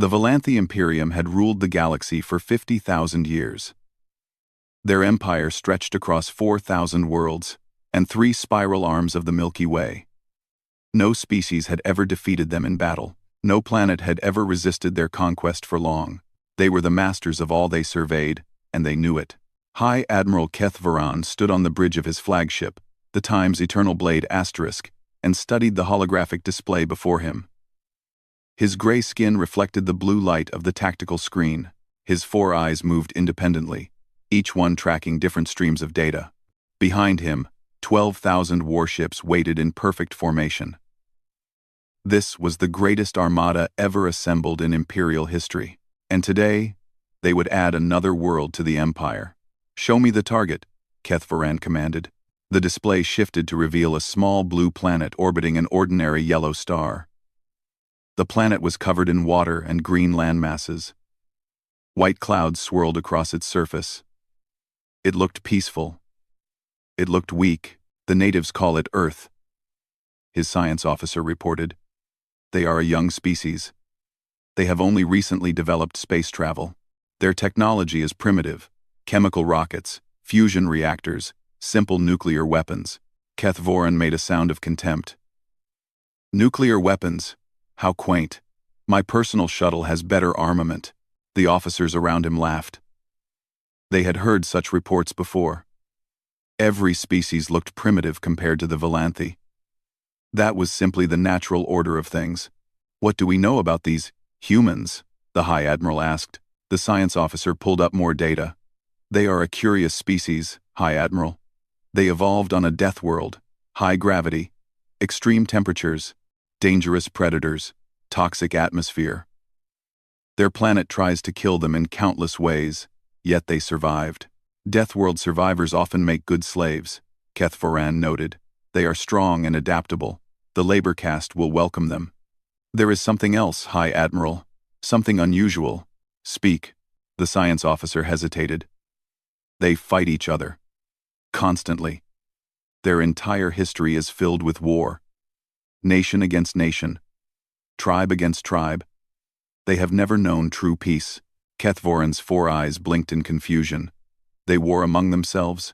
The Valanthi Imperium had ruled the galaxy for 50,000 years. Their empire stretched across 4,000 worlds and 3 spiral arms of the Milky Way. No species had ever defeated them in battle. No planet had ever resisted their conquest for long. They were the masters of all they surveyed, and they knew it. High Admiral Keth Varan stood on the bridge of his flagship, the Times Eternal Blade Asterisk, and studied the holographic display before him. His gray skin reflected the blue light of the tactical screen. His 4 eyes moved independently, each one tracking different streams of data. Behind him, 12,000 warships waited in perfect formation. This was the greatest armada ever assembled in Imperial history, and today, they would add another world to the Empire. "Show me the target," Keth Varan commanded. The display shifted to reveal a small blue planet orbiting an ordinary yellow star. The planet was covered in water and green landmasses. White clouds swirled across its surface. It looked peaceful. It looked weak. "The natives call it Earth," his science officer reported. "They are a young species. They have only recently developed space travel. Their technology is primitive: chemical rockets, fusion reactors, simple nuclear weapons." Keth Varan made a sound of contempt. "Nuclear weapons? How quaint. My personal shuttle has better armament." The officers around him laughed. They had heard such reports before. Every species looked primitive compared to the Valanthi. That was simply the natural order of things. "What do we know about these humans?" the High Admiral asked. The science officer pulled up more data. "They are a curious species, High Admiral. They evolved on a death world: high gravity, extreme temperatures, dangerous predators, toxic atmosphere. Their planet tries to kill them in countless ways, yet they survived. Death world survivors often make good slaves," Keth Varan noted. "They are strong and adaptable. The labor caste will welcome them." "There is something else, High Admiral. Something unusual." "Speak." The science officer hesitated. "They fight each other. Constantly. Their entire history is filled with war. Nation against nation. Tribe against tribe. They have never known true peace." Keth Varan's 4 eyes blinked in confusion. "They war among themselves?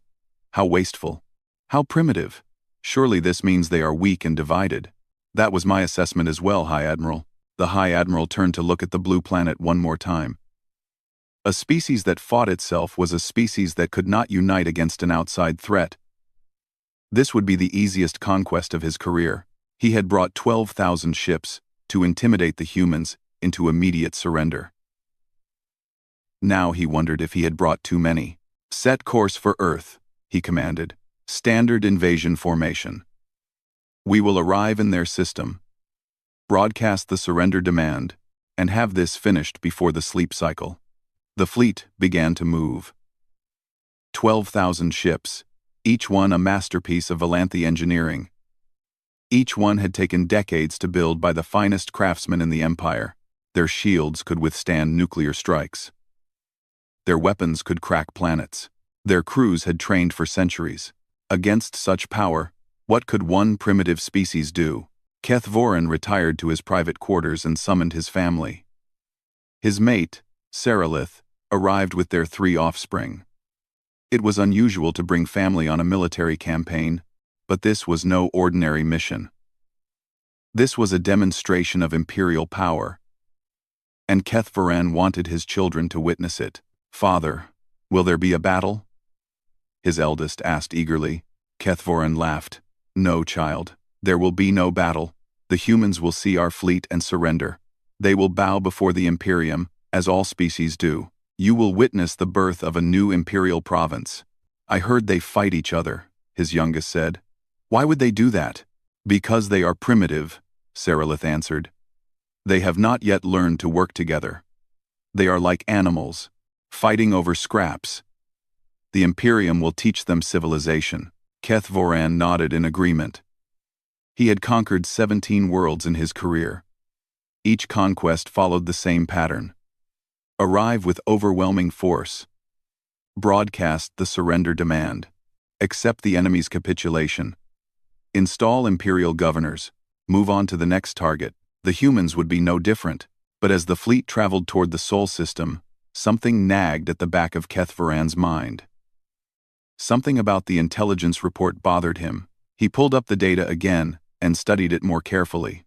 How wasteful. How primitive. Surely this means they are weak and divided." "That was my assessment as well, High Admiral." The High Admiral turned to look at the blue planet one more time. A species that fought itself was a species that could not unite against an outside threat. This would be the easiest conquest of his career. He had brought 12,000 ships to intimidate the humans into immediate surrender. Now he wondered if he had brought too many. "Set course for Earth," he commanded. "Standard invasion formation. We will arrive in their system, broadcast the surrender demand, and have this finished before the sleep cycle." The fleet began to move. 12,000 ships, each one a masterpiece of Valanthi engineering. Each one had taken decades to build by the finest craftsmen in the Empire. Their shields could withstand nuclear strikes. Their weapons could crack planets. Their crews had trained for centuries. Against such power, what could one primitive species do? Keth Varan retired to his private quarters and summoned his family. His mate, Saralith, arrived with their 3 offspring. It was unusual to bring family on a military campaign, but this was no ordinary mission. This was a demonstration of imperial power, and Keth Varan wanted his children to witness it. "Father, will there be a battle?" his eldest asked eagerly. Keth Varan laughed. "No, child, there will be no battle. The humans will see our fleet and surrender. They will bow before the Imperium, as all species do. You will witness the birth of a new imperial province." "I heard they fight each other," his youngest said. "Why would they do that?" "Because they are primitive," Saralith answered. "They have not yet learned to work together. They are like animals, fighting over scraps. The Imperium will teach them civilization." Keth Varan nodded in agreement. He had conquered 17 worlds in his career. Each conquest followed the same pattern. Arrive with overwhelming force. Broadcast the surrender demand. Accept the enemy's capitulation. Install imperial governors. Move on to the next target. The humans would be no different. But as the fleet traveled toward the Sol system, something nagged at the back of Kethvaran's mind. Something about the intelligence report bothered him. He pulled up the data again and studied it more carefully.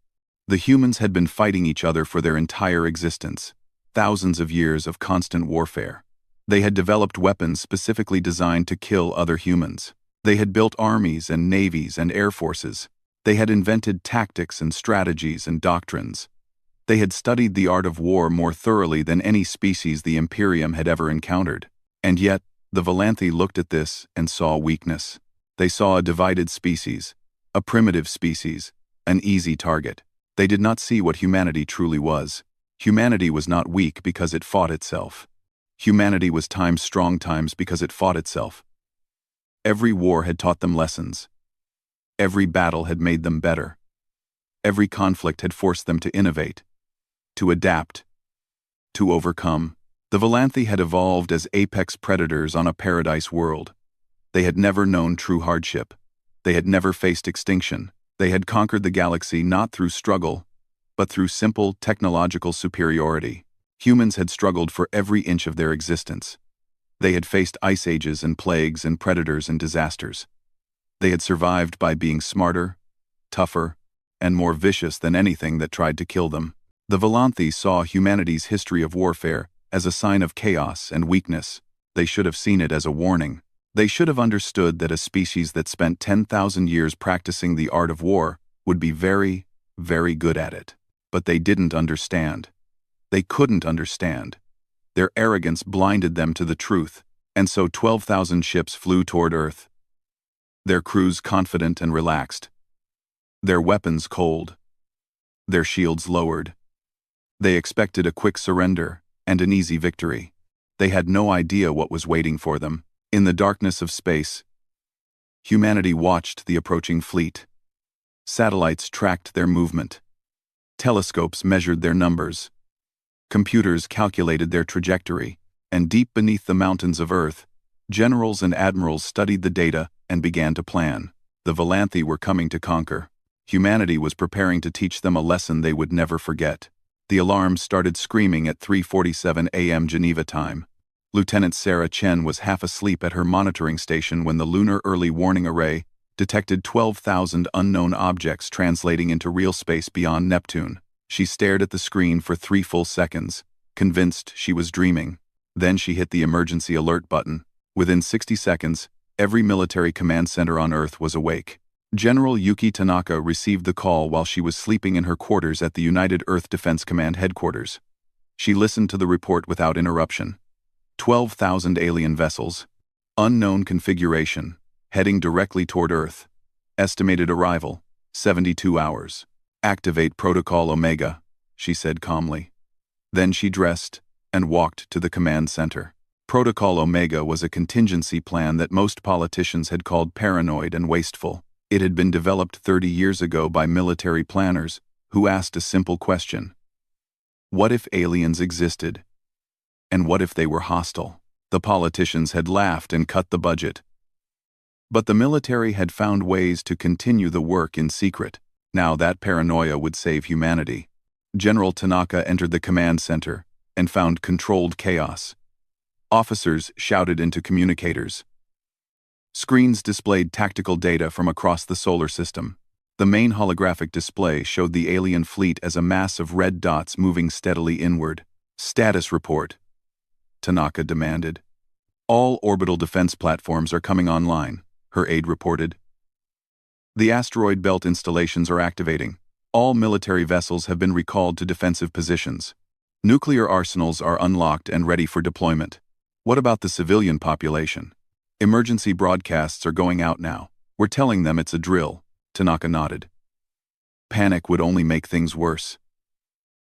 The humans had been fighting each other for their entire existence, thousands of years of constant warfare. They had developed weapons specifically designed to kill other humans. They had built armies and navies and air forces. They had invented tactics and strategies and doctrines. They had studied the art of war more thoroughly than any species the Imperium had ever encountered. And yet, the Valanthi looked at this and saw weakness. They saw a divided species, a primitive species, an easy target. They did not see what humanity truly was. Humanity was not weak because it fought itself. Humanity was times strong times because it fought itself. Every war had taught them lessons. Every battle had made them better. Every conflict had forced them to innovate, to adapt, to overcome. The Valanthi had evolved as apex predators on a paradise world. They had never known true hardship. They had never faced extinction. They had conquered the galaxy not through struggle, but through simple technological superiority. Humans had struggled for every inch of their existence. They had faced ice ages and plagues and predators and disasters. They had survived by being smarter, tougher, and more vicious than anything that tried to kill them. The Valanthi saw humanity's history of warfare as a sign of chaos and weakness. They should have seen it as a warning. They should have understood that a species that spent 10,000 years practicing the art of war would be very, very good at it. But they didn't understand. They couldn't understand. Their arrogance blinded them to the truth, and so 12,000 ships flew toward Earth. Their crews confident and relaxed. Their weapons cold. Their shields lowered. They expected a quick surrender and an easy victory. They had no idea what was waiting for them. In the darkness of space, humanity watched the approaching fleet. Satellites tracked their movement. Telescopes measured their numbers. Computers calculated their trajectory, and deep beneath the mountains of Earth, generals and admirals studied the data and began to plan. The Valanthi were coming to conquer. Humanity was preparing to teach them a lesson they would never forget. The alarms started screaming at 3:47 a.m. Geneva time. Lieutenant Sarah Chen was half asleep at her monitoring station when the Lunar Early Warning Array detected 12,000 unknown objects translating into real space beyond Neptune. She stared at the screen for 3 full seconds, convinced she was dreaming. Then she hit the emergency alert button. Within 60 seconds, every military command center on Earth was awake. General Yuki Tanaka received the call while she was sleeping in her quarters at the United Earth Defense Command headquarters. She listened to the report without interruption. 12,000 alien vessels, unknown configuration, heading directly toward Earth. Estimated arrival, 72 hours. Activate Protocol Omega, she said calmly. Then she dressed and walked to the command center. Protocol Omega was a contingency plan that most politicians had called paranoid and wasteful. It had been developed 30 years ago by military planners who asked a simple question. What if aliens existed? And what if they were hostile? The politicians had laughed and cut the budget. But the military had found ways to continue the work in secret. Now that paranoia would save humanity. General Tanaka entered the command center and found controlled chaos. Officers shouted into communicators. Screens displayed tactical data from across the solar system. The main holographic display showed the alien fleet as a mass of red dots moving steadily inward. Status report, Tanaka demanded. All orbital defense platforms are coming online, her aide reported. The asteroid belt installations are activating. All military vessels have been recalled to defensive positions. Nuclear arsenals are unlocked and ready for deployment. What about the civilian population? Emergency broadcasts are going out now. We're telling them it's a drill, Tanaka nodded. Panic would only make things worse.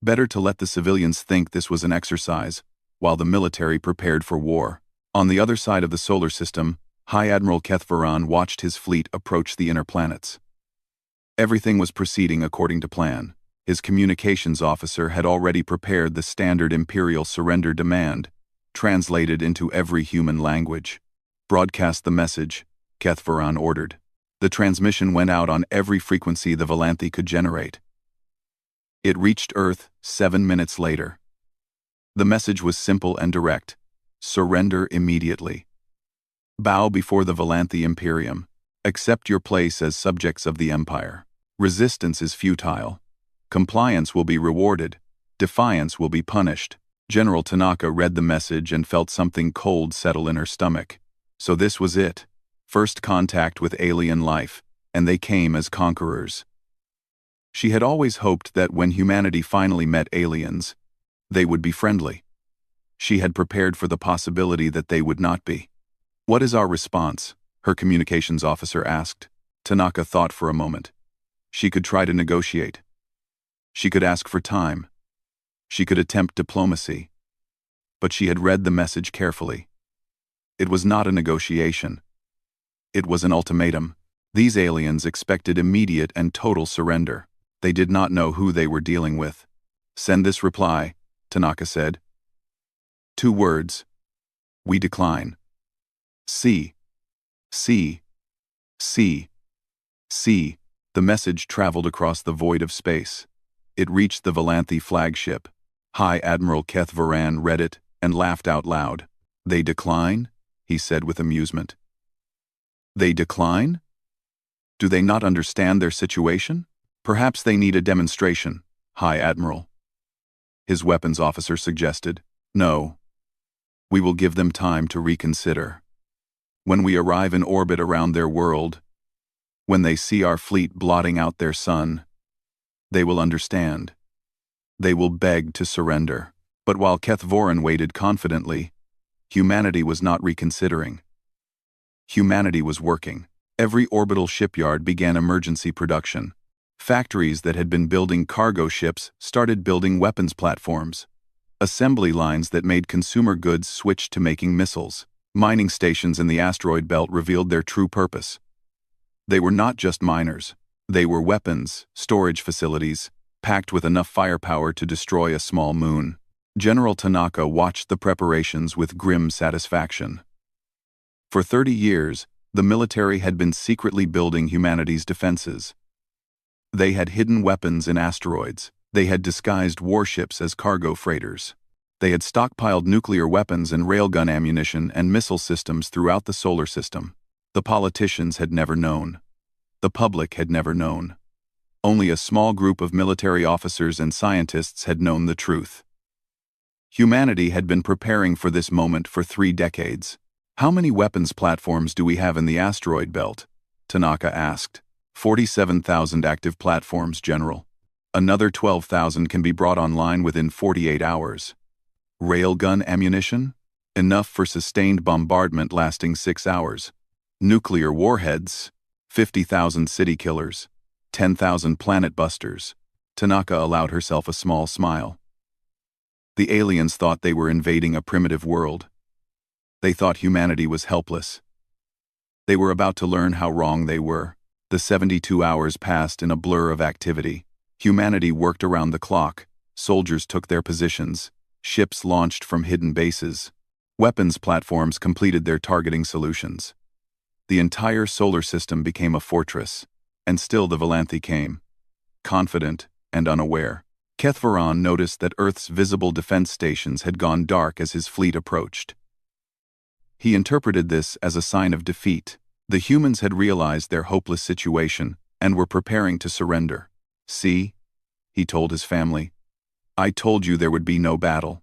Better to let the civilians think this was an exercise, while the military prepared for war. On the other side of the solar system, High Admiral Kethvaran watched his fleet approach the inner planets. Everything was proceeding according to plan. His communications officer had already prepared the standard Imperial surrender demand, translated into every human language. Broadcast the message, Kethvaran ordered. The transmission went out on every frequency the Valanthi could generate. It reached Earth 7 minutes later. The message was simple and direct. Surrender immediately. Bow before the Volanthi Imperium. Accept your place as subjects of the Empire. Resistance is futile. Compliance will be rewarded. Defiance will be punished. General Tanaka read the message and felt something cold settle in her stomach. So this was it. First contact with alien life, and they came as conquerors. She had always hoped that when humanity finally met aliens, they would be friendly. She had prepared for the possibility that they would not be. "What is our response?" her communications officer asked. Tanaka thought for a moment. She could try to negotiate. She could ask for time. She could attempt diplomacy. But she had read the message carefully. It was not a negotiation. It was an ultimatum. These aliens expected immediate and total surrender. They did not know who they were dealing with. "Send this reply," Tanaka said. 2 words. "We decline." C. C. C. C. The message traveled across the void of space. It reached the Volanthi flagship. High Admiral Keth Varan read it and laughed out loud. "They decline?" he said with amusement. "They decline? Do they not understand their situation? Perhaps they need a demonstration, High Admiral." His weapons officer suggested. "No. We will give them time to reconsider. When we arrive in orbit around their world, when they see our fleet blotting out their sun, they will understand. They will beg to surrender." But while Keth Voran waited confidently, humanity was not reconsidering. Humanity was working. Every orbital shipyard began emergency production. Factories that had been building cargo ships started building weapons platforms. Assembly lines that made consumer goods switched to making missiles. Mining stations in the asteroid belt revealed their true purpose. They were not just miners. They were weapons, storage facilities, packed with enough firepower to destroy a small moon. General Tanaka watched the preparations with grim satisfaction. For 30 years, the military had been secretly building humanity's defenses. They had hidden weapons in asteroids. They had disguised warships as cargo freighters. They had stockpiled nuclear weapons and railgun ammunition and missile systems throughout the solar system. The politicians had never known. The public had never known. Only a small group of military officers and scientists had known the truth. Humanity had been preparing for this moment for 3 decades. "How many weapons platforms do we have in the asteroid belt?" Tanaka asked. 47,000 active platforms, General. Another 12,000 can be brought online within 48 hours. Railgun ammunition? Enough for sustained bombardment lasting 6 hours. Nuclear warheads? 50,000 city killers. 10,000 planet busters. Tanaka allowed herself a small smile. The aliens thought they were invading a primitive world. They thought humanity was helpless. They were about to learn how wrong they were. The 72 hours passed in a blur of activity. Humanity worked around the clock. Soldiers took their positions. Ships launched from hidden bases. Weapons platforms completed their targeting solutions. The entire solar system became a fortress, and still the Volanthi came, confident and unaware. Keth Varan noticed that Earth's visible defense stations had gone dark as his fleet approached. He interpreted this as a sign of defeat. The humans had realized their hopeless situation and were preparing to surrender. "See," he told his family, "I told you there would be no battle.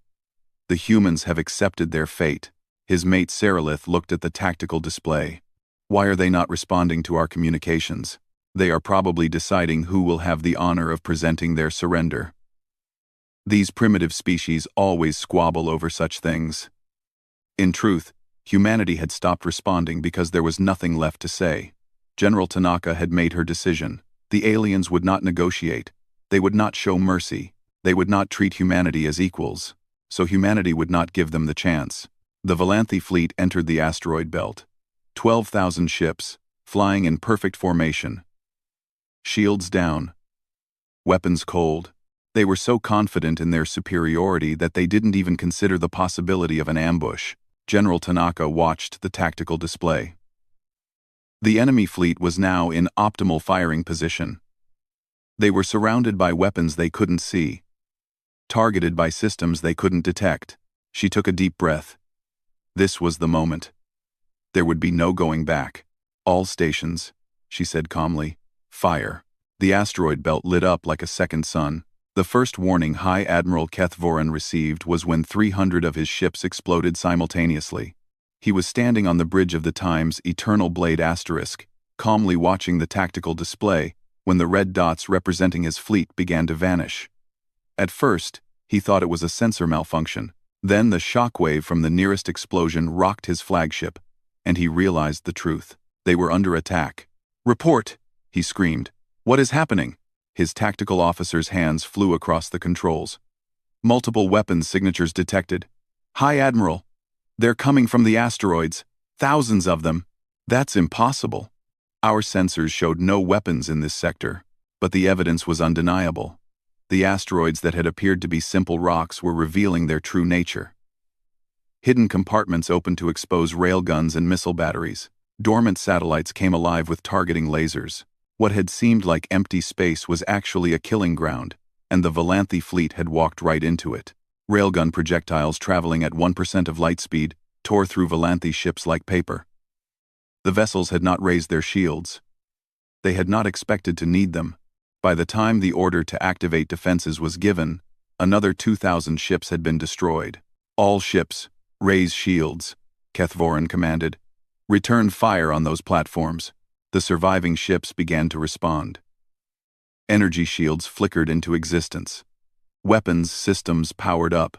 The humans have accepted their fate." His mate Sarilith looked at the tactical display. "Why are they not responding to our communications? They are probably deciding who will have the honor of presenting their surrender." These primitive species always squabble over such things. In truth, humanity had stopped responding because there was nothing left to say. General Tanaka had made her decision. The aliens would not negotiate. They would not show mercy. They would not treat humanity as equals. So humanity would not give them the chance. The Volanthi fleet entered the asteroid belt. 12,000 ships, flying in perfect formation. Shields down. Weapons cold. They were so confident in their superiority that they didn't even consider the possibility of an ambush. General Tanaka watched the tactical display. The enemy fleet was now in optimal firing position. They were surrounded by weapons they couldn't see, targeted by systems they couldn't detect. She took a deep breath. This was the moment. There would be no going back. All stations, she said calmly, fire. The asteroid belt lit up like a second sun. The first warning High Admiral Kethvoran received was when 300 of his ships exploded simultaneously. He was standing on the bridge of the Time's Eternal Blade Asterisk, calmly watching the tactical display, when the red dots representing his fleet began to vanish. At first, he thought it was a sensor malfunction. Then the shockwave from the nearest explosion rocked his flagship, and he realized the truth. They were under attack. "Report!" he screamed. "What is happening?" His tactical officer's hands flew across the controls. Multiple weapons signatures detected. "High Admiral, they're coming from the asteroids. Thousands of them." "That's impossible." Our sensors showed no weapons in this sector, but the evidence was undeniable. The asteroids that had appeared to be simple rocks were revealing their true nature. Hidden compartments opened to expose railguns and missile batteries. Dormant satellites came alive with targeting lasers. What had seemed like empty space was actually a killing ground, and the Volanthi fleet had walked right into it. Railgun projectiles traveling at 1% of light speed tore through Volanthi ships like paper. The vessels had not raised their shields. They had not expected to need them. By the time the order to activate defenses was given, another 2,000 ships had been destroyed. "All ships, raise shields," Kethvoran commanded. "Return fire on those platforms." The surviving ships began to respond. Energy shields flickered into existence. Weapons systems powered up.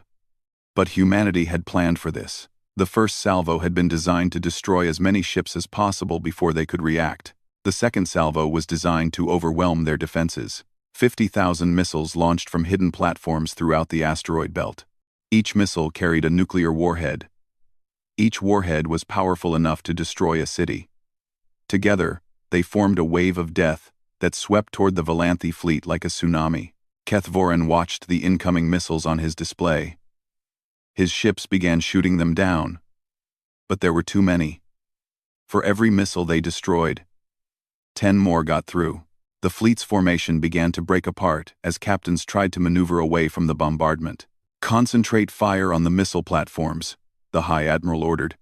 But humanity had planned for this. The first salvo had been designed to destroy as many ships as possible before they could react. The second salvo was designed to overwhelm their defenses. 50,000 missiles launched from hidden platforms throughout the asteroid belt. Each missile carried a nuclear warhead. Each warhead was powerful enough to destroy a city. Together, they formed a wave of death that swept toward the Volanthi fleet like a tsunami. Kethvoran watched the incoming missiles on his display. His ships began shooting them down. But there were too many. For every missile they destroyed, 10 more got through. The fleet's formation began to break apart as captains tried to maneuver away from the bombardment. "Concentrate fire on the missile platforms," the High Admiral ordered.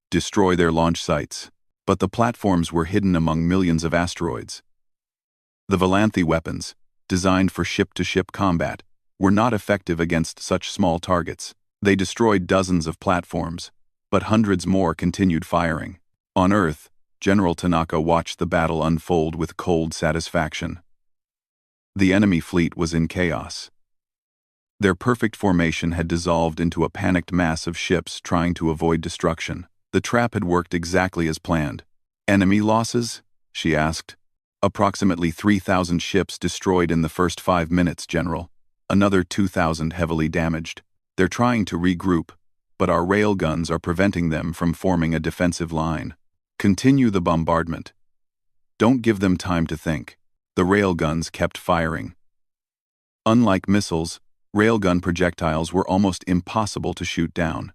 "Destroy their launch sites." But the platforms were hidden among millions of asteroids. The Volanthi weapons, designed for ship-to-ship combat, were not effective against such small targets. They destroyed dozens of platforms, but hundreds more continued firing. On Earth, General Tanaka watched the battle unfold with cold satisfaction. The enemy fleet was in chaos. Their perfect formation had dissolved into a panicked mass of ships trying to avoid destruction. The trap had worked exactly as planned. "Enemy losses?" she asked. "Approximately 3,000 ships destroyed in the first 5 minutes, General. Another 2,000 heavily damaged. They're trying to regroup, but our railguns are preventing them from forming a defensive line. Continue the bombardment. Don't give them time to think." The railguns kept firing. Unlike missiles, railgun projectiles were almost impossible to shoot down.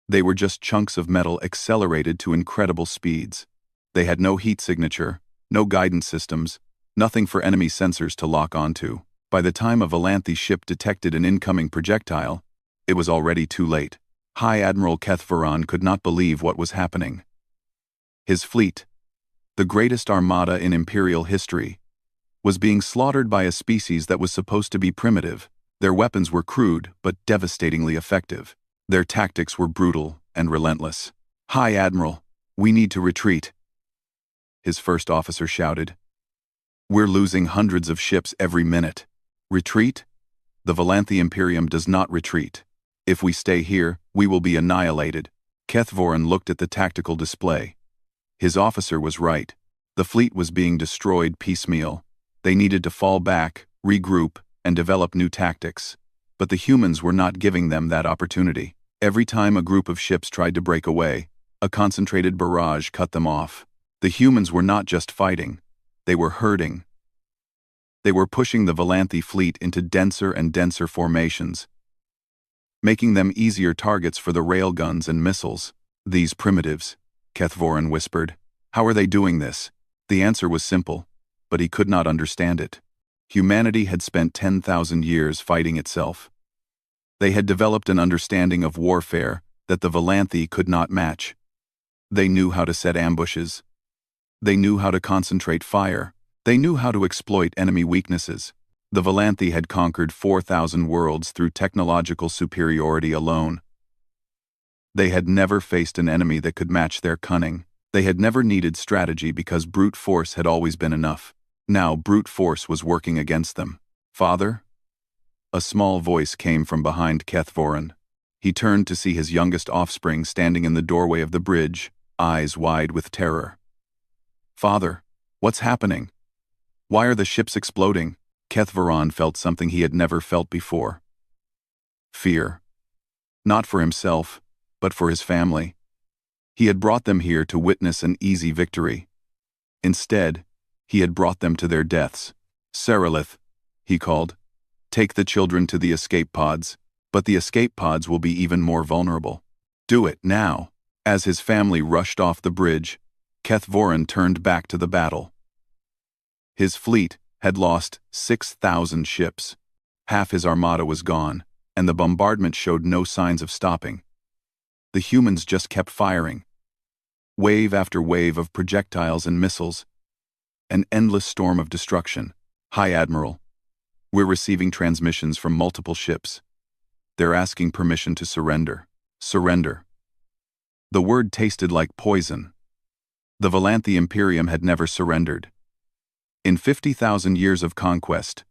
They were just chunks of metal accelerated to incredible speeds. They had no heat signature, no guidance systems, nothing for enemy sensors to lock onto. By the time a Volanthi ship detected an incoming projectile, it was already too late. High Admiral Kethvoran could not believe what was happening. His fleet, the greatest armada in Imperial history, was being slaughtered by a species that was supposed to be primitive. Their weapons were crude but devastatingly effective. Their tactics were brutal and relentless. "High Admiral, we need to retreat," his first officer shouted. "We're losing hundreds of ships every minute." "Retreat? The Volanthi Imperium does not retreat. If we stay here, we will be annihilated." Kethvoran looked at the tactical display. His officer was right. The fleet was being destroyed piecemeal. They needed to fall back, regroup, and develop new tactics. But the humans were not giving them that opportunity. Every time a group of ships tried to break away, a concentrated barrage cut them off. The humans were not just fighting. They were herding. They were pushing the Volanthi fleet into denser and denser formations, making them easier targets for the railguns and missiles. "These primitives," Kethvoran whispered. "How are they doing this?" The answer was simple, but he could not understand it. Humanity had spent 10,000 years fighting itself. They had developed an understanding of warfare that the Valanthi could not match. They knew how to set ambushes. They knew how to concentrate fire. They knew how to exploit enemy weaknesses. The Valanthi had conquered 4,000 worlds through technological superiority alone. They had never faced an enemy that could match their cunning. They had never needed strategy because brute force had always been enough. Now brute force was working against them. "Father?" A small voice came from behind Kethvoran. He turned to see his youngest offspring standing in the doorway of the bridge, eyes wide with terror. "Father, what's happening? Why are the ships exploding?" Kethvoran felt something he had never felt before. Fear. Not for himself, but for his family. He had brought them here to witness an easy victory. Instead, he had brought them to their deaths. "Serelith," he called, "take the children to the escape pods, but the escape pods will be even more vulnerable. Do it now." As his family rushed off the bridge, Kethvoran turned back to the battle. His fleet had lost 6,000 ships. Half his armada was gone, and the bombardment showed no signs of stopping. The humans just kept firing. Wave after wave of projectiles and missiles. An endless storm of destruction. "High Admiral, we're receiving transmissions from multiple ships. They're asking permission to surrender." Surrender. The word tasted like poison. The Valanthi Imperium had never surrendered. In 50,000 years of conquest,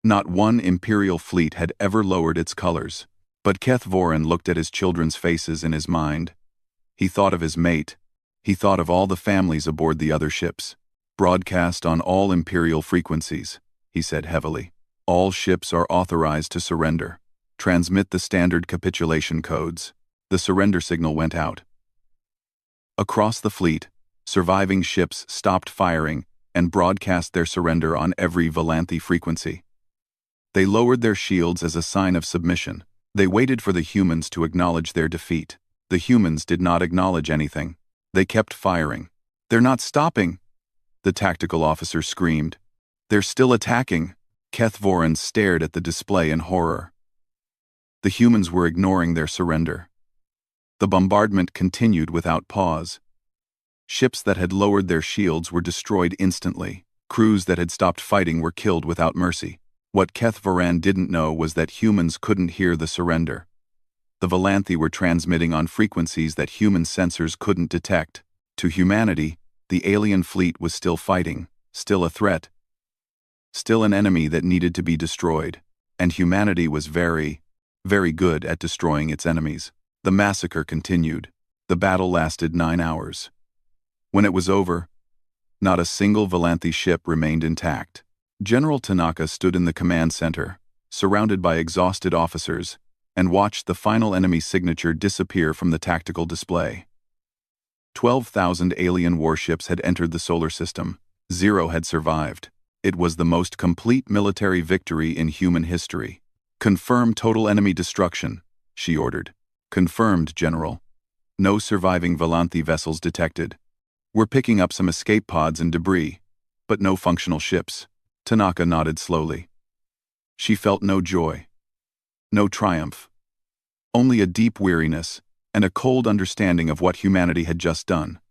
not one Imperial fleet had ever lowered its colors. But Kethvoran looked at his children's faces in his mind. He thought of his mate. He thought of all the families aboard the other ships. "Broadcast on all Imperial frequencies," he said heavily. "All ships are authorized to surrender. Transmit the standard capitulation codes." The surrender signal went out. Across the fleet, surviving ships stopped firing and broadcast their surrender on every Valanthi frequency. They lowered their shields as a sign of submission. They waited for the humans to acknowledge their defeat. The humans did not acknowledge anything. They kept firing. "They're not stopping!" the tactical officer screamed. "They're still attacking!" Kethvoran stared at the display in horror. The humans were ignoring their surrender. The bombardment continued without pause. Ships that had lowered their shields were destroyed instantly. Crews that had stopped fighting were killed without mercy. What Kethvoran didn't know was that humans couldn't hear the surrender. The Valanthi were transmitting on frequencies that human sensors couldn't detect. To humanity, the alien fleet was still fighting, still a threat, still an enemy that needed to be destroyed, and humanity was very, very good at destroying its enemies. The massacre continued. The battle lasted 9 hours. When it was over, not a single Valanthi ship remained intact. General Tanaka stood in the command center, surrounded by exhausted officers, and watched the final enemy signature disappear from the tactical display. 12,000 alien warships had entered the solar system. 0 had survived. It was the most complete military victory in human history. "Confirm total enemy destruction," she ordered. "Confirmed, General. No surviving Valanthi vessels detected. We're picking up some escape pods and debris, but no functional ships." Tanaka nodded slowly. She felt no joy, no triumph, only a deep weariness and a cold understanding of what humanity had just done.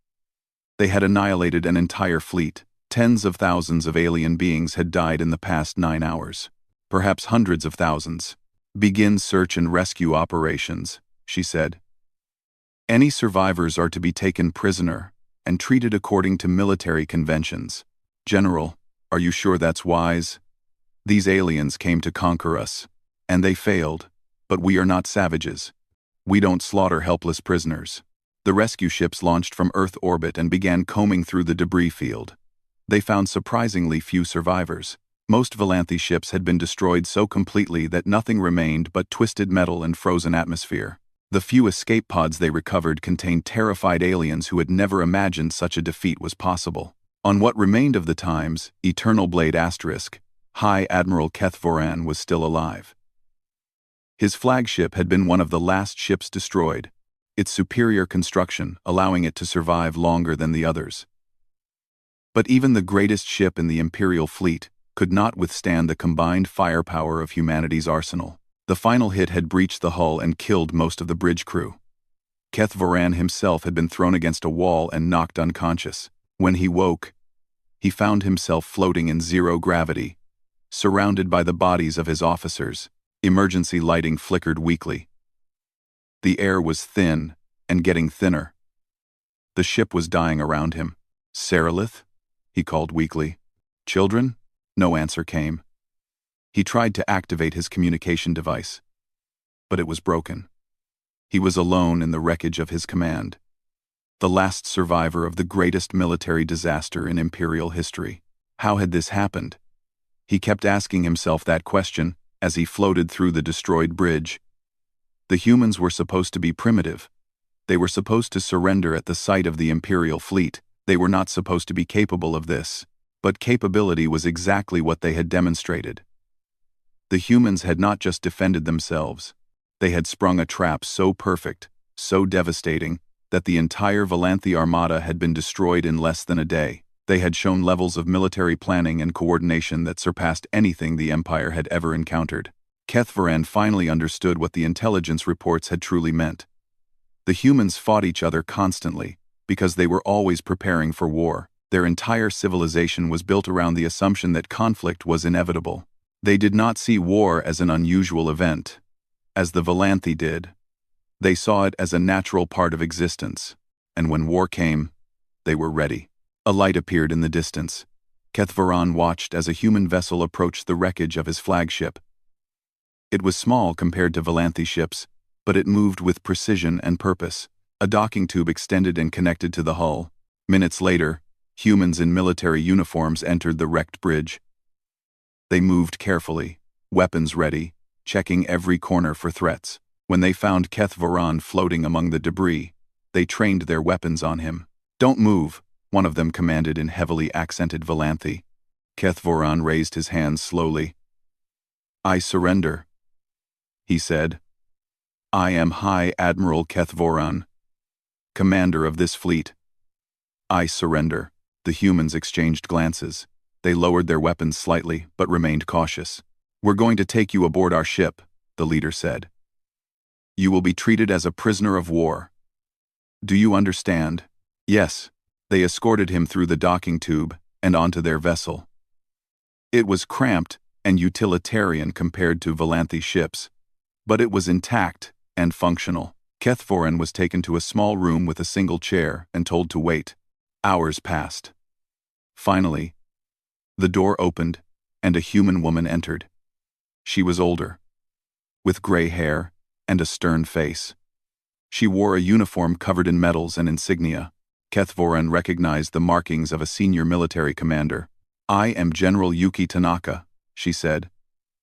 They had annihilated an entire fleet. Tens of thousands of alien beings had died in the past 9 hours. Perhaps hundreds of thousands. "Begin search and rescue operations," she said. "Any survivors are to be taken prisoner and treated according to military conventions." "General, are you sure that's wise? These aliens came to conquer us, and they failed, but we are not savages. We don't slaughter helpless prisoners." The rescue ships launched from Earth orbit and began combing through the debris field. They found surprisingly few survivors. Most Valanthi ships had been destroyed so completely that nothing remained but twisted metal and frozen atmosphere. The few escape pods they recovered contained terrified aliens who had never imagined such a defeat was possible. On what remained of the Times, Eternal Blade *, High Admiral Kethvoran was still alive. His flagship had been one of the last ships destroyed, its superior construction allowing it to survive longer than the others. But even the greatest ship in the Imperial fleet, could not withstand the combined firepower of humanity's arsenal. The final hit had breached the hull and killed most of the bridge crew. Keth-Voran himself had been thrown against a wall and knocked unconscious. When he woke, he found himself floating in zero gravity, surrounded by the bodies of his officers. Emergency lighting flickered weakly. The air was thin and getting thinner. The ship was dying around him. "Seralith?" he called weakly. "Children?" No answer came. He tried to activate his communication device, but it was broken. He was alone in the wreckage of his command, the last survivor of the greatest military disaster in Imperial history. How had this happened? He kept asking himself that question as he floated through the destroyed bridge. The humans were supposed to be primitive. They were supposed to surrender at the sight of the Imperial fleet. They were not supposed to be capable of this. But capability was exactly what they had demonstrated. The humans had not just defended themselves. They had sprung a trap so perfect, so devastating, that the entire Imperial Armada had been destroyed in less than a day. They had shown levels of military planning and coordination that surpassed anything the Empire had ever encountered. Keth-Voran finally understood what the intelligence reports had truly meant. The humans fought each other constantly, because they were always preparing for war. Their entire civilization was built around the assumption that conflict was inevitable. They did not see war as an unusual event, as the Valanthi did. They saw it as a natural part of existence, and when war came, they were ready. A light appeared in the distance. Keth-Voran watched as a human vessel approached the wreckage of his flagship. It was small compared to Valanthi ships, but it moved with precision and purpose. A docking tube extended and connected to the hull. Minutes later, humans in military uniforms entered the wrecked bridge. They moved carefully, weapons ready, checking every corner for threats. When they found Keth-Voran floating among the debris, they trained their weapons on him. "Don't move," one of them commanded in heavily accented Valanthi. Keth-Voran raised his hands slowly. "I surrender," he said. "I am High Admiral Keth-Voran, commander of this fleet. I surrender." The humans exchanged glances. They lowered their weapons slightly, but remained cautious. "We're going to take you aboard our ship," the leader said. "You will be treated as a prisoner of war. Do you understand?" "Yes." They escorted him through the docking tube and onto their vessel. It was cramped and utilitarian compared to Valanthi ships, but it was intact and functional. Keth-Voran was taken to a small room with a single chair and told to wait. Hours passed. Finally, the door opened and a human woman entered. She was older, with gray hair and a stern face. She wore a uniform covered in medals and insignia. Keth-Voran recognized the markings of a senior military commander. "I am General Yuki Tanaka," she said.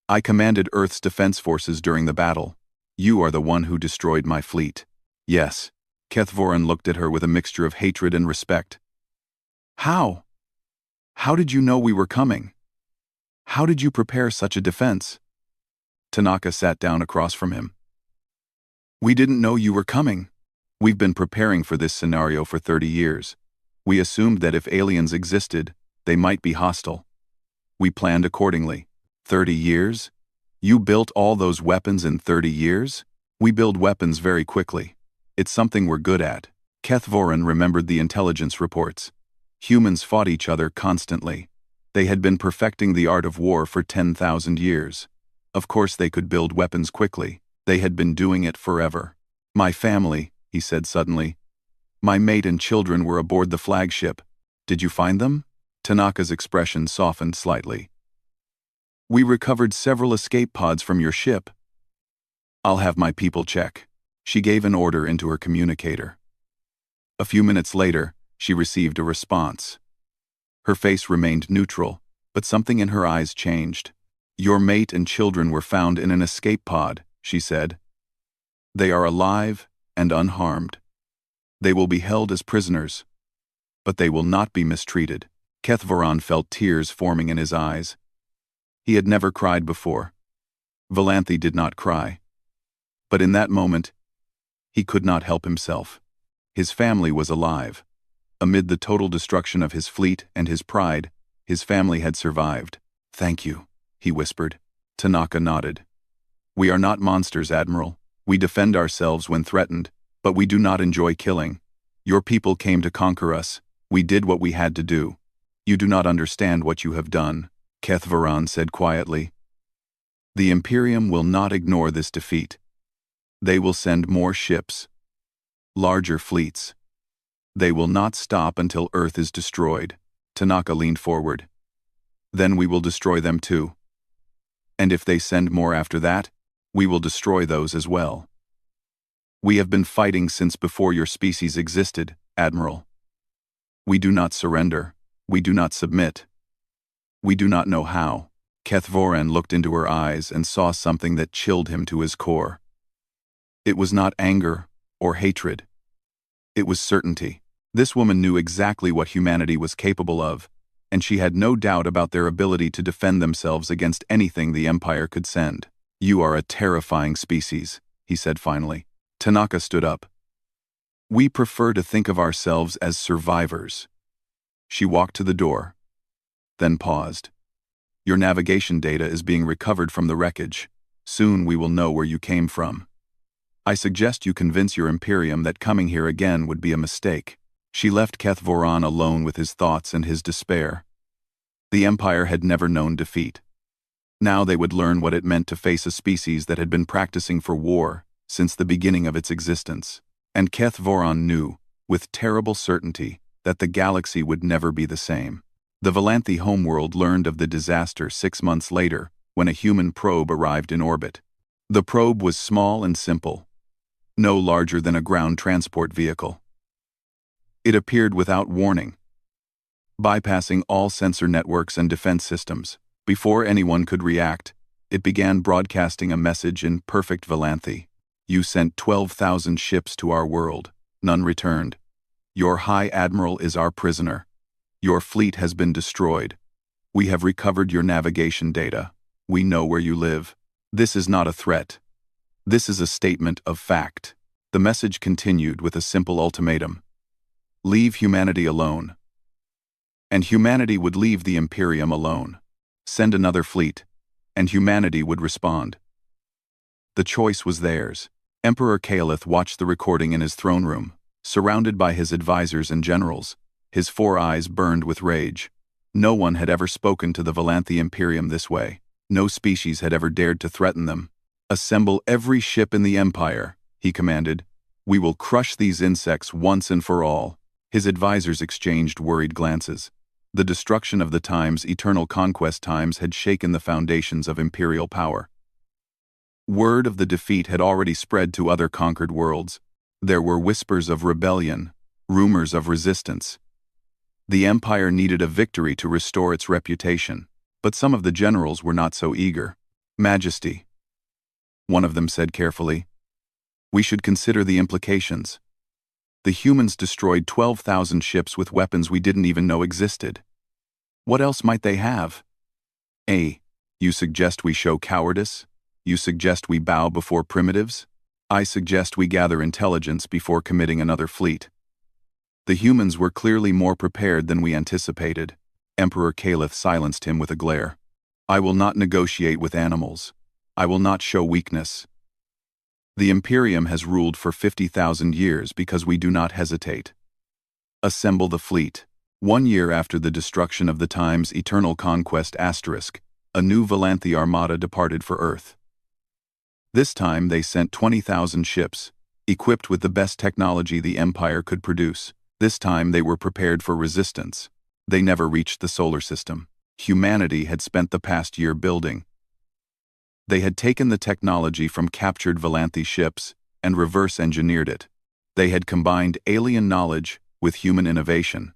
"I commanded Earth's defense forces during the battle. You are the one who destroyed my fleet." "Yes." Keth-Voran looked at her with a mixture of hatred and respect. "How? How did you know we were coming? How did you prepare such a defense?" Tanaka sat down across from him. "We didn't know you were coming. We've been preparing for this scenario for 30 years. We assumed that if aliens existed, they might be hostile. We planned accordingly." 30 years? You built all those weapons in 30 years? "We build weapons very quickly. It's something we're good at." Keth-Voran remembered the intelligence reports. Humans fought each other constantly. They had been perfecting the art of war for 10,000 years. Of course they could build weapons quickly. They had been doing it forever. "My family," he said suddenly. "My mate and children were aboard the flagship. Did you find them?" Tanaka's expression softened slightly. "We recovered several escape pods from your ship." "I'll have my people check." She gave an order into her communicator. A few minutes later, she received a response. Her face remained neutral, but something in her eyes changed. "Your mate and children were found in an escape pod," she said. "They are alive and unharmed. They will be held as prisoners, but they will not be mistreated." Keth-Voran felt tears forming in his eyes. He had never cried before. Valanthi did not cry. But in that moment, he could not help himself. His family was alive. Amid the total destruction of his fleet and his pride, his family had survived. "Thank you," he whispered. Tanaka nodded. "We are not monsters, Admiral. We defend ourselves when threatened, but we do not enjoy killing. Your people came to conquer us. We did what we had to do. You do not understand what you have done," Kethvaran said quietly. "The Imperium will not ignore this defeat. They will send more ships, larger fleets. They will not stop until Earth is destroyed." Tanaka leaned forward. "Then we will destroy them too. And if they send more after that, we will destroy those as well. We have been fighting since before your species existed, Admiral. We do not surrender. We do not submit. We do not know how." Kethvaran looked into her eyes and saw something that chilled him to his core. It was not anger or hatred. It was certainty. This woman knew exactly what humanity was capable of, and she had no doubt about their ability to defend themselves against anything the Empire could send. "You are a terrifying species," he said finally. Tanaka stood up. "We prefer to think of ourselves as survivors." She walked to the door, then paused. "Your navigation data is being recovered from the wreckage. Soon we will know where you came from. I suggest you convince your Imperium that coming here again would be a mistake." She left Kethvaran alone with his thoughts and his despair. The Empire had never known defeat. Now they would learn what it meant to face a species that had been practicing for war since the beginning of its existence. And Kethvaran knew, with terrible certainty, that the galaxy would never be the same. The Valanthi homeworld learned of the disaster 6 months later when a human probe arrived in orbit. The probe was small and simple, no larger than a ground transport vehicle. It appeared without warning, bypassing all sensor networks and defense systems. Before anyone could react, it began broadcasting a message in perfect Valanthi. "You sent 12,000 ships to our world. None returned. Your High Admiral is our prisoner. Your fleet has been destroyed. We have recovered your navigation data. We know where you live. This is not a threat. This is a statement of fact." The message continued with a simple ultimatum. Leave humanity alone. And humanity would leave the Imperium alone. Send another fleet, and humanity would respond. The choice was theirs. Emperor Kaelith watched the recording in his throne room, surrounded by his advisors and generals. His 4 eyes burned with rage. No one had ever spoken to the Valanthi Imperium this way. No species had ever dared to threaten them. "Assemble every ship in the Empire," he commanded. "We will crush these insects once and for all." His advisors exchanged worried glances. The destruction of the Time's eternal conquest times had shaken the foundations of imperial power. Word of the defeat had already spread to other conquered worlds. There were whispers of rebellion, rumors of resistance. The Empire needed a victory to restore its reputation, but some of the generals were not so eager. "Majesty," one of them said carefully, "we should consider the implications. The humans destroyed 12,000 ships with weapons we didn't even know existed. What else might they have? You suggest we show cowardice? You suggest we bow before primitives? I suggest we gather intelligence before committing another fleet." The humans were clearly more prepared than we anticipated. Emperor Kaelith silenced him with a glare. "I will not negotiate with animals. I will not show weakness. The Imperium has ruled for 50,000 years because we do not hesitate. Assemble the fleet." 1 year after the destruction of the Time's eternal conquest asterisk, a new Valanthi Armada departed for Earth. This time they sent 20,000 ships, equipped with the best technology the Empire could produce. This time they were prepared for resistance. They never reached the solar system. Humanity had spent the past year building. They had taken the technology from captured Valanthi ships and reverse-engineered it. They had combined alien knowledge with human innovation.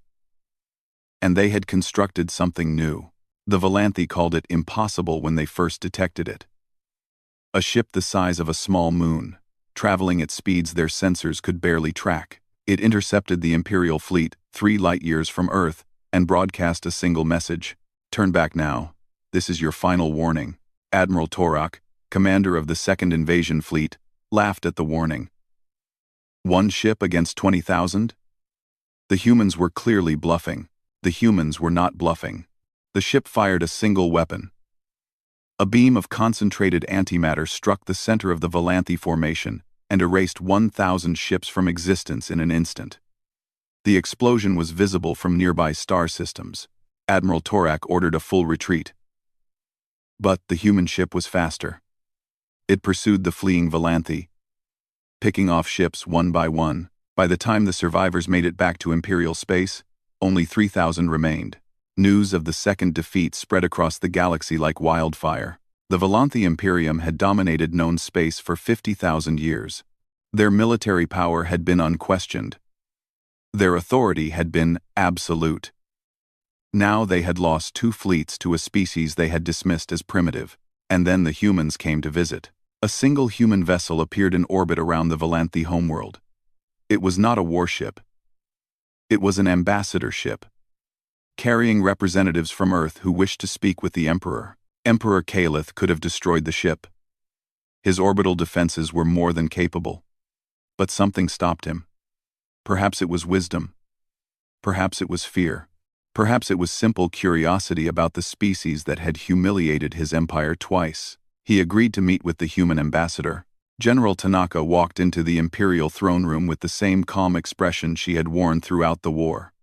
And they had constructed something new. The Valanthi called it impossible when they first detected it. A ship the size of a small moon, traveling at speeds their sensors could barely track. It intercepted the Imperial fleet 3 light-years from Earth and broadcast a single message. "Turn back now. This is your final warning." Admiral Torak, commander of the Second Invasion Fleet, laughed at the warning. 1 ship against 20,000? The humans were clearly bluffing. The humans were not bluffing. The ship fired a single weapon. A beam of concentrated antimatter struck the center of the Volanthi formation and erased 1,000 ships from existence in an instant. The explosion was visible from nearby star systems. Admiral Torak ordered a full retreat. But the human ship was faster. It pursued the fleeing Volanthi, picking off ships one by one. By the time the survivors made it back to Imperial space, only 3,000 remained. News of the second defeat spread across the galaxy like wildfire. The Volanthi Imperium had dominated known space for 50,000 years. Their military power had been unquestioned. Their authority had been absolute. Now they had lost 2 fleets to a species they had dismissed as primitive, and then the humans came to visit. A single human vessel appeared in orbit around the Volanthi homeworld. It was not a warship. It was an ambassador ship, carrying representatives from Earth who wished to speak with the Emperor. Emperor Kalith could have destroyed the ship. His orbital defenses were more than capable. But something stopped him. Perhaps it was wisdom. Perhaps it was fear. Perhaps it was simple curiosity about the species that had humiliated his empire twice. He agreed to meet with the human ambassador. General Tanaka walked into the Imperial throne room with the same calm expression she had worn throughout the war.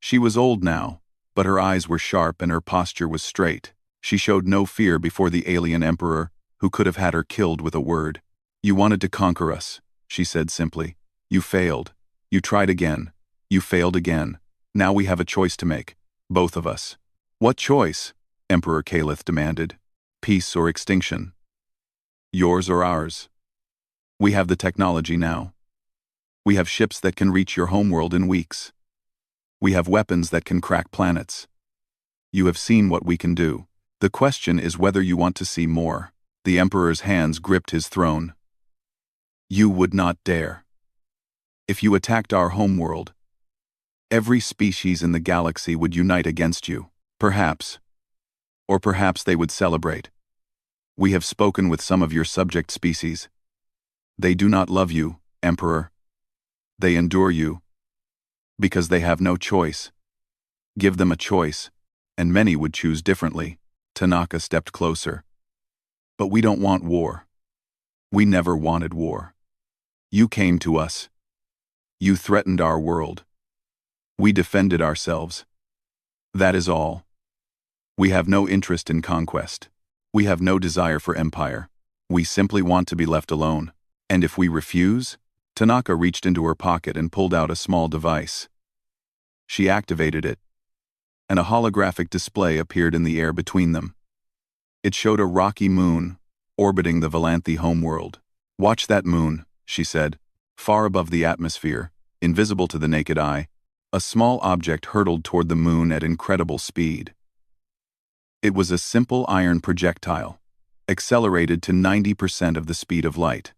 She was old now, but her eyes were sharp and her posture was straight. She showed no fear before the alien emperor, who could have had her killed with a word. "You wanted to conquer us," she said simply. "You failed. You tried again. You failed again. Now we have a choice to make. Both of us." "What choice?" Emperor Kalith demanded. "Peace or extinction. Yours or ours. We have the technology now. We have ships that can reach your homeworld in weeks. We have weapons that can crack planets. You have seen what we can do. The question is whether you want to see more." The Emperor's hands gripped his throne. "You would not dare. If you attacked our homeworld, every species in the galaxy would unite against you. Perhaps. Or perhaps they would celebrate. We have spoken with some of your subject species. They do not love you, Emperor. They endure you. Because they have no choice. Give them a choice, and many would choose differently." Tanaka stepped closer. "But we don't want war. We never wanted war. You came to us. You threatened our world. We defended ourselves. That is all. We have no interest in conquest. We have no desire for empire. We simply want to be left alone. And if we refuse?" Tanaka reached into her pocket and pulled out a small device. She activated it, and a holographic display appeared in the air between them. It showed a rocky moon orbiting the Volanthi homeworld. "Watch that moon," she said. Far above the atmosphere, invisible to the naked eye, a small object hurtled toward the moon at incredible speed. It was a simple iron projectile, accelerated to 90% of the speed of light.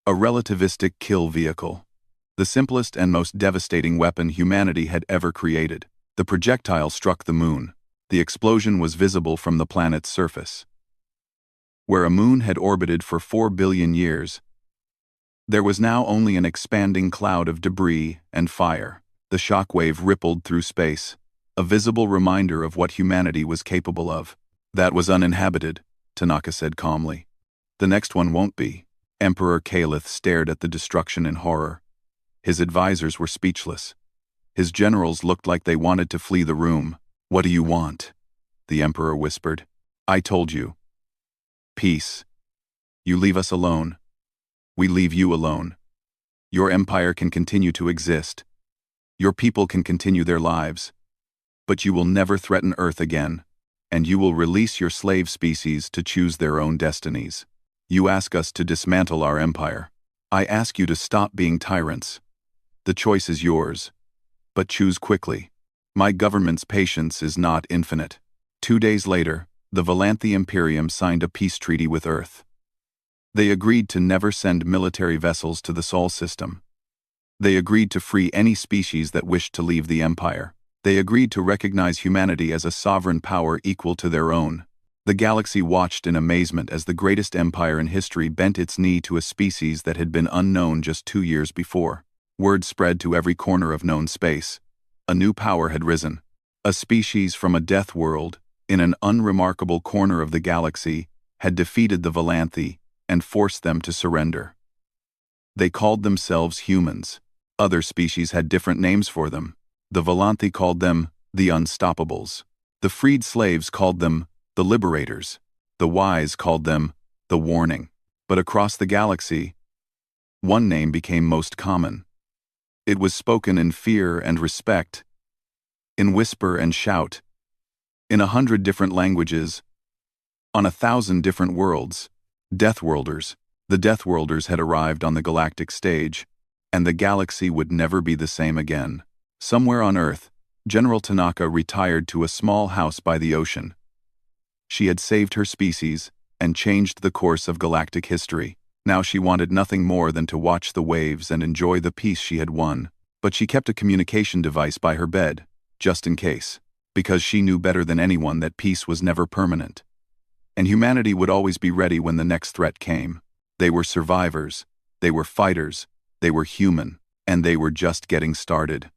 A relativistic kill vehicle. The simplest and most devastating weapon humanity had ever created. The projectile struck the moon. The explosion was visible from the planet's surface. Where a moon had orbited for 4 billion years, there was now only an expanding cloud of debris and fire. The shockwave rippled through space, a visible reminder of what humanity was capable of. "That was uninhabited," Tanaka said calmly. "The next one won't be." Emperor Kalith stared at the destruction in horror. His advisors were speechless. His generals looked like they wanted to flee the room. "What do you want?" the Emperor whispered. "I told you. Peace. You leave us alone. We leave you alone. Your empire can continue to exist. Your people can continue their lives. But you will never threaten Earth again, and you will release your slave species to choose their own destinies. You ask us to dismantle our empire. I ask you to stop being tyrants. The choice is yours. But choose quickly. My government's patience is not infinite." 2 days later, the Volanthi Imperium signed a peace treaty with Earth. They agreed to never send military vessels to the Sol system. They agreed to free any species that wished to leave the Empire. They agreed to recognize humanity as a sovereign power equal to their own. The galaxy watched in amazement as the greatest empire in history bent its knee to a species that had been unknown just 2 years before. Word spread to every corner of known space. A new power had risen. A species from a death world, in an unremarkable corner of the galaxy, had defeated the Volanthi and forced them to surrender. They called themselves humans. Other species had different names for them. The Volanthi called them the Unstoppables. The freed slaves called them the Liberators. The wise called them the Warning. But across the galaxy, one name became most common. It was spoken in fear and respect, in whisper and shout, in 100 different languages, on 1,000 different worlds. Deathworlders. The Deathworlders had arrived on the galactic stage, and the galaxy would never be the same again. Somewhere on Earth, General Tanaka retired to a small house by the ocean. She had saved her species and changed the course of galactic history. Now she wanted nothing more than to watch the waves and enjoy the peace she had won. But she kept a communication device by her bed, just in case, because she knew better than anyone that peace was never permanent. And humanity would always be ready when the next threat came. They were survivors, they were fighters, they were human, and they were just getting started.